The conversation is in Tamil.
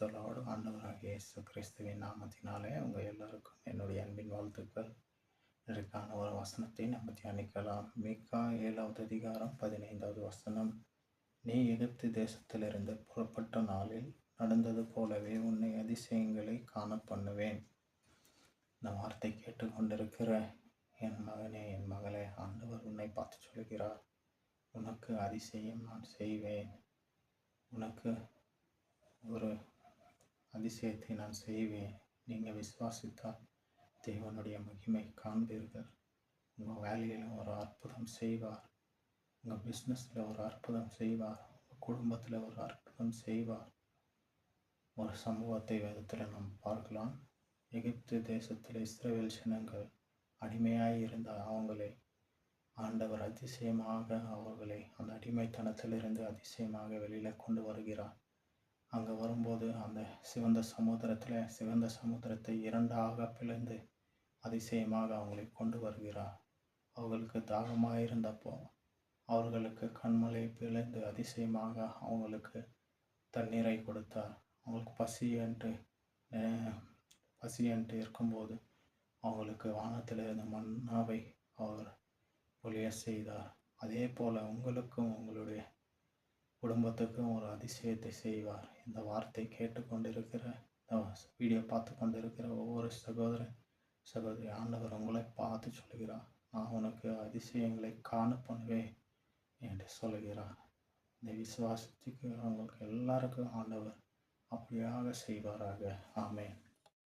த லார்ட். ஆண்டவராகிய இயேசு கிறிஸ்துவின் நாமத்தினாலே உங்கள் எல்லோருக்கும் என்னுடைய அன்பின் வாழ்த்துக்கள். இதற்கான ஒரு வசனத்தை நம்ம தியானிக்கலாம். மீகா 7வது அதிகாரம் 15வது வசனம். நீ எகிப்து தேசத்திலிருந்து புறப்பட்ட நாளில் நடந்தது போலவே உன்னை அதிசயங்களை காண பண்ணுவேன். இந்த வார்த்தை கேட்டுக்கொண்டிருக்கிற என் மகனே, என் மகளே, ஆண்டவர் உன்னை பார்த்து சொல்கிறார், உனக்கு அதிசயம் நான் செய்வேன். உனக்கு ஒரு அதிசயத்தை நான் செய்வேன். நீங்கள் விசுவாசித்தால் தேவனுடைய மகிமை காண்பீர்கள். உங்கள் வேலையில் ஒரு அற்புதம் செய்வார். உங்கள் பிஸ்னஸில் ஒரு அற்புதம் செய்வார். உங்கள் குடும்பத்தில் ஒரு அற்புதம் செய்வார். ஒரு சம்பவத்தை வேதத்தில் நாம் பார்க்கலாம். எகிப்து தேசத்தில் இஸ்ரவேல் ஜனங்கள் அடிமையாய் இருந்த அவங்களை ஆண்டவர் அதிசயமாக அவர்களை அந்த அடிமைத்தனத்திலிருந்து அதிசயமாக வெளியில் கொண்டு வருகிறார். அங்கே வரும்போது அந்த சிவந்த சமுத்திரத்தை இரண்டாக பிளந்து அதிசயமாக அவங்களை கொண்டு வருகிறார். அவர்களுக்கு தாகமாக இருந்தப்போ அவர்களுக்கு கண்மலை பிளந்து அதிசயமாக அவங்களுக்கு தண்ணீரை கொடுத்தார். அவங்களுக்கு பசி என்று இருக்கும்போது அவங்களுக்கு வானத்திலிருந்து மன்னாவை அவர் பொழிய செய்தார். அதே போல் உங்களுக்கும் உங்களுடைய குடும்பத்துக்கும் ஒரு அதிசயத்தை செய்வார். இந்த வார்த்தை கேட்டுக்கொண்டிருக்கிற, வீடியோ பார்த்து கொண்டிருக்கிற ஒவ்வொரு சகோதரி, ஆண்டவர் உங்களை பார்த்து சொல்கிறார், நான் உனக்கு அதிசயங்களை காண பண்ணுவேன் என்று சொல்கிறார். இந்த விசுவாசத்துக்கு அவங்களுக்கு எல்லாருக்கும் ஆண்டவர் அப்படியாக செய்வாராக. ஆமென்.